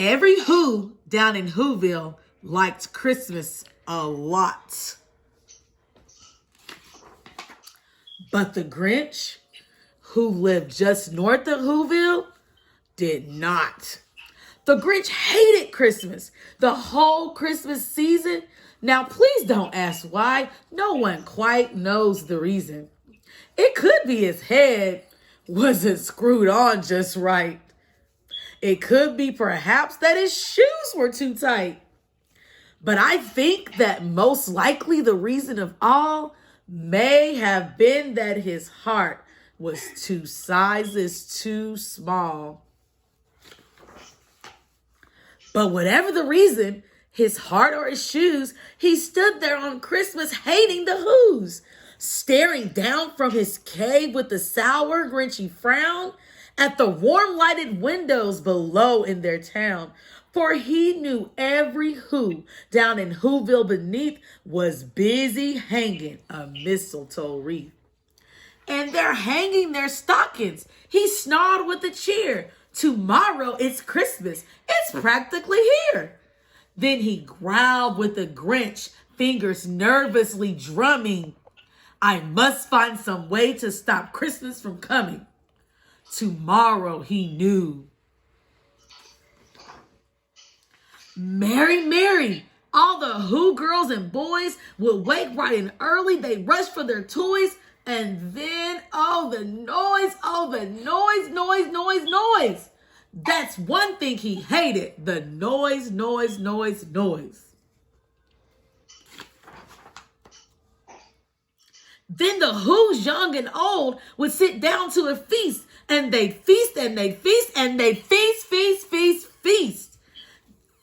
Every Who down in Whoville liked Christmas a lot. But the Grinch, who lived just north of Whoville, did not. The Grinch hated Christmas, the whole Christmas season. Now, please don't ask why. No one quite knows the reason. It could be his head wasn't screwed on just right. It could be perhaps that his shoes were too tight. But I think that most likely the reason of all may have been that his heart was 2 sizes too small. But whatever the reason, his heart or his shoes, he stood there on Christmas hating the Who's, staring down from his cave with a sour, grinchy frown at the warm lighted windows below in their town. For he knew every Who down in Whoville beneath was busy hanging a mistletoe wreath. And they're hanging their stockings. He snarled with a cheer. Tomorrow it's Christmas. It's practically here. Then he growled with a Grinch, fingers nervously drumming. I must find some way to stop Christmas from coming. Tomorrow, he knew. Merry, merry. All the Who girls and boys would wake bright and early. They rush for their toys. And then, oh, the noise, noise. That's one thing he hated, the noise. Then the Who's young and old would sit down to a feast, and they'd feast, and they'd feast, and they'd feast.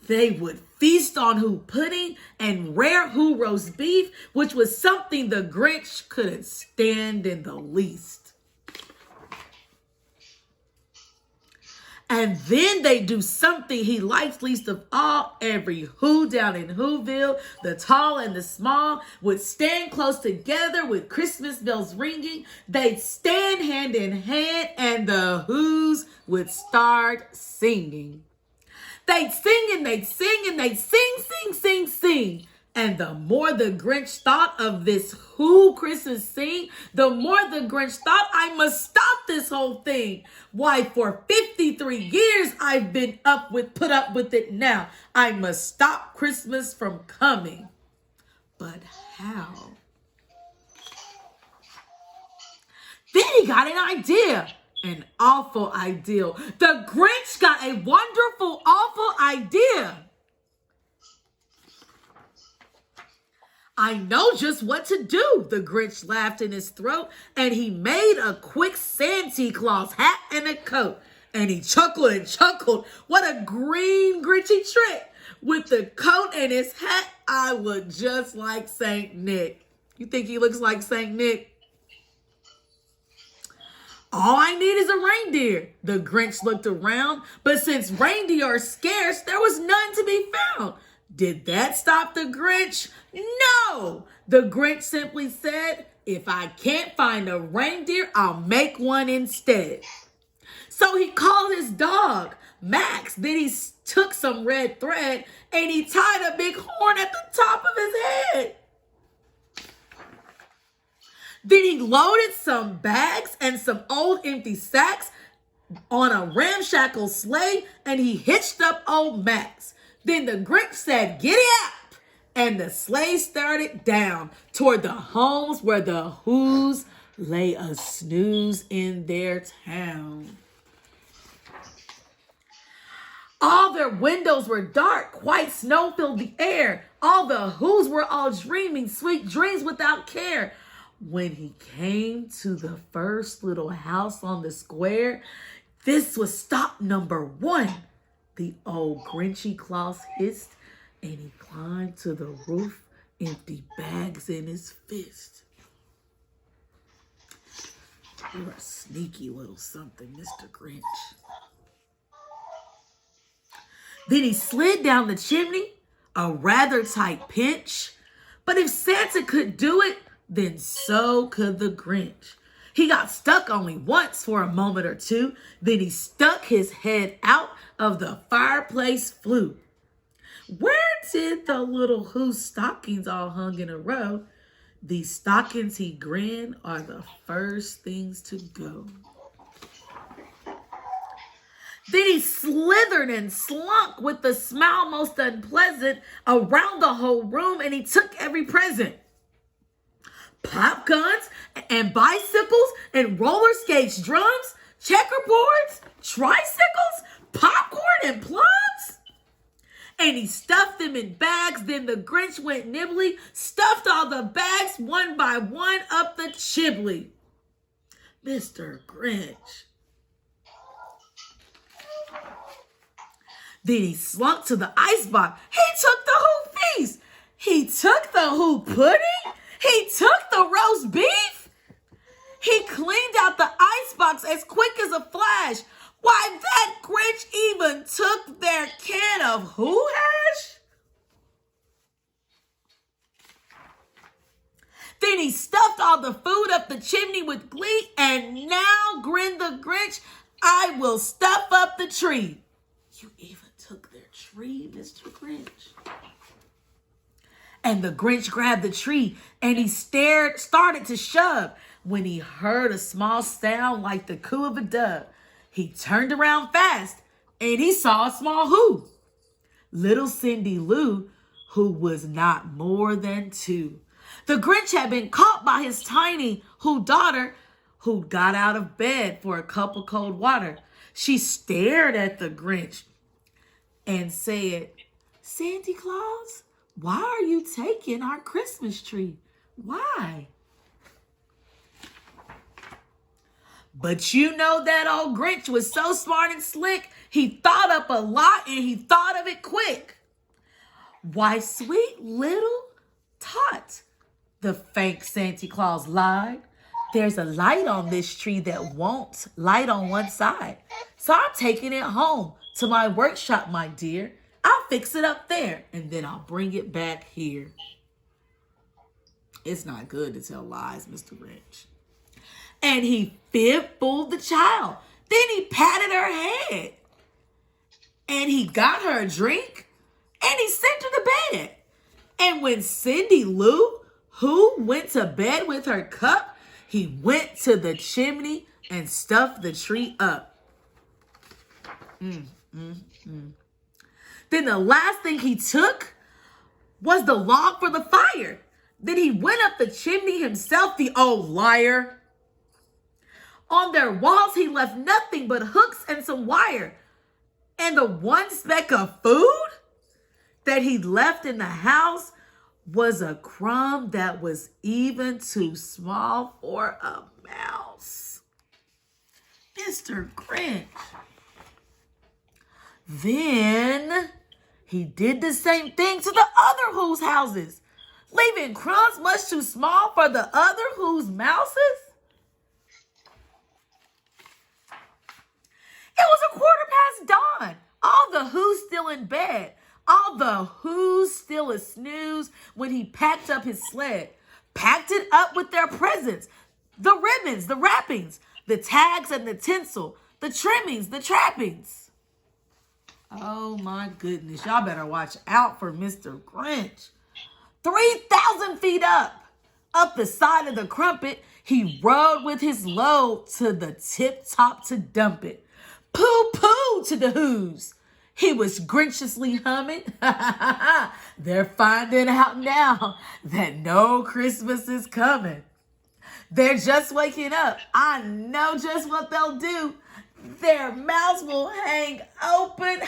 They would feast on Who pudding and rare Who roast beef, which was something the Grinch couldn't stand in the least. And then they do something he likes least of all. Every Who down in Whoville, the tall and the small, would stand close together with Christmas bells ringing. They'd stand hand in hand and the Who's would start singing. They'd sing and they'd sing and they'd sing. And the more the Grinch thought of this Who Christmas scene, the more the Grinch thought, I must stop this whole thing. Why, for 53 years I've been put up with it now. I must stop Christmas from coming. But how? Then he got an idea. An awful idea. The Grinch got a wonderful, awful idea. I know just what to do, the Grinch laughed in his throat, and he made a quick Santa Claus hat and a coat. And he chuckled and chuckled. What a green Grinchy trick. With the coat and his hat, I look just like Saint Nick. You think he looks like Saint Nick? All I need is a reindeer. The Grinch looked around, but since reindeer are scarce, there was none to be found. Did that stop the Grinch? No! The Grinch simply said, if I can't find a reindeer, I'll make one instead. So he called his dog, Max. Then he took some red thread and he tied a big horn at the top of his head. Then he loaded some bags and some old empty sacks on a ramshackle sleigh and he hitched up old Max. Then the Grinch said, giddy up! And the sleigh started down toward the homes where the Who's lay a snooze in their town. All their windows were dark, white snow filled the air. All the Who's were all dreaming sweet dreams without care. When he came to the first little house on the square, this was stop number 1. The old Grinchy Claus hissed, and he climbed to the roof, empty bags in his fist. You're a sneaky little something, Mr. Grinch. Then he slid down the chimney, a rather tight pinch. But if Santa could do it, then so could the Grinch. He got stuck only once for a moment or two. Then he stuck his head out of the fireplace flue. Where did the little Who's stockings all hung in a row? These stockings, he grinned, are the first things to go. Then he slithered and slunk with the smile most unpleasant around the whole room, and he took every present. Pop guns and bicycles and roller skates, drums, checkerboards, tricycles, popcorn and plums. And he stuffed them in bags. Then the Grinch went nibbly, stuffed all the bags one by one up the chimney. Mr. Grinch. Then he slunk to the icebox. He took the Who feast. He took the Who pudding. He took the roast beef. He cleaned out the icebox as quick as a flash. Why, that Grinch even took their can of Who hash? Then he stuffed all the food up the chimney with glee, and now, grinned the Grinch, I will stuff up the tree. You even took their tree, Mr. Grinch. And the Grinch grabbed the tree, and he started to shove when he heard a small sound like the coo of a dove. He turned around fast, and he saw a small Who. Little Cindy Lou, who was not more than 2. The Grinch had been caught by his tiny Who daughter, who got out of bed for a cup of cold water. She stared at the Grinch and said, Santa Claus, why are you taking our Christmas tree? Why? But you know that old Grinch was so smart and slick, he thought up a lot and he thought of it quick. Why, sweet little tot, the fake Santa Claus lied. There's a light on this tree that won't light on one side. So I'm taking it home to my workshop, my dear. I'll fix it up there and then I'll bring it back here. It's not good to tell lies, Mr. Grinch. And he fooled the child. Then he patted her head. And he got her a drink. And he sent her to bed. And when Cindy Lou, who went to bed with her cup, he went to the chimney and stuffed the tree up. Then the last thing he took was the log for the fire. Then he went up the chimney himself, the old liar. On their walls, he left nothing but hooks and some wire. And the one speck of food that he left in the house was a crumb that was even too small for a mouse. Mr. Grinch. Then he did the same thing to the other Who's houses, leaving crumbs much too small for the other Who's mouses. It was dawn. All the Who's still in bed. All the Who's still a snooze when he packed up his sled. Packed it up with their presents. The ribbons, the wrappings, the tags and the tinsel, the trimmings, the trappings. Oh my goodness. Y'all better watch out for Mr. Grinch. 3,000 feet up the side of the crumpet, he rode with his load to the tip top to dump it. Pooh-pooh to the Who's. He was Grinchiously humming. They're finding out now that no Christmas is coming. They're just waking up. I know just what they'll do. Their mouths will hang open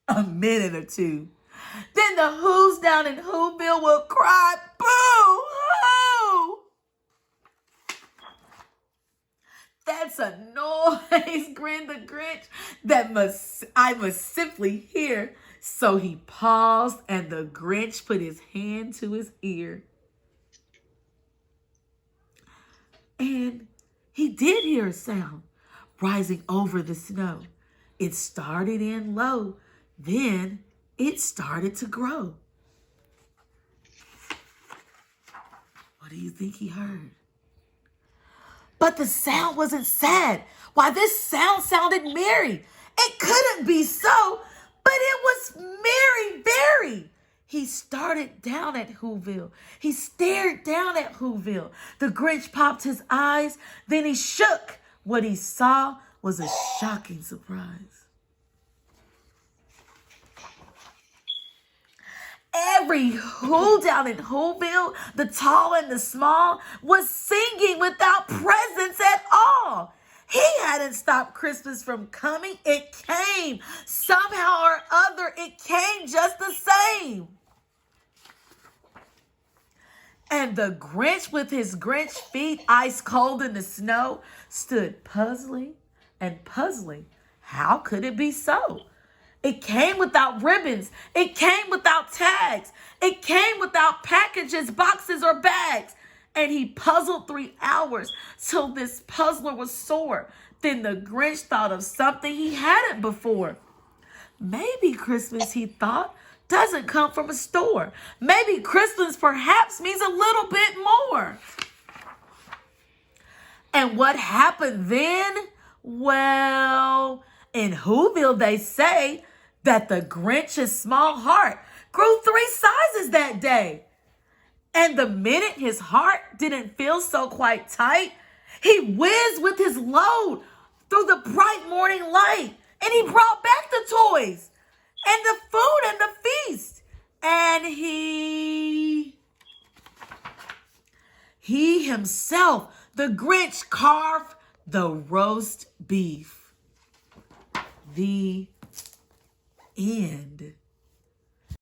a minute or two. Then the Who's down in Whoville will cry, boo-hoo! That's a noise, grinned the Grinch, I must simply hear. So he paused and the Grinch put his hand to his ear. And he did hear a sound rising over the snow. It started in low, then it started to grow. What do you think he heard? But the sound wasn't sad. Why, this sound sounded merry. It couldn't be so, but it was Mary Berry. He started down at Whoville. He stared down at Whoville. The Grinch popped his eyes, then he shook. What he saw was a shocking surprise. Every Who down in Whoville, the tall and the small, was singing without presents at all. He hadn't stopped Christmas from coming. It came. Somehow or other, it came just the same. And the Grinch, with his Grinch feet ice cold in the snow, stood puzzling and puzzling. How could it be so? It came without ribbons. It came without tags. It came without packages, boxes, or bags. And he puzzled 3 hours till this puzzler was sore. Then the Grinch thought of something he hadn't before. Maybe Christmas, he thought, doesn't come from a store. Maybe Christmas perhaps means a little bit more. And what happened then? Well, in Whoville they say that the Grinch's small heart grew 3 sizes that day. And the minute his heart didn't feel so quite tight, he whizzed with his load through the bright morning light. And he brought back the toys and the food and the feast. And he himself, the Grinch, carved the roast beef. The end.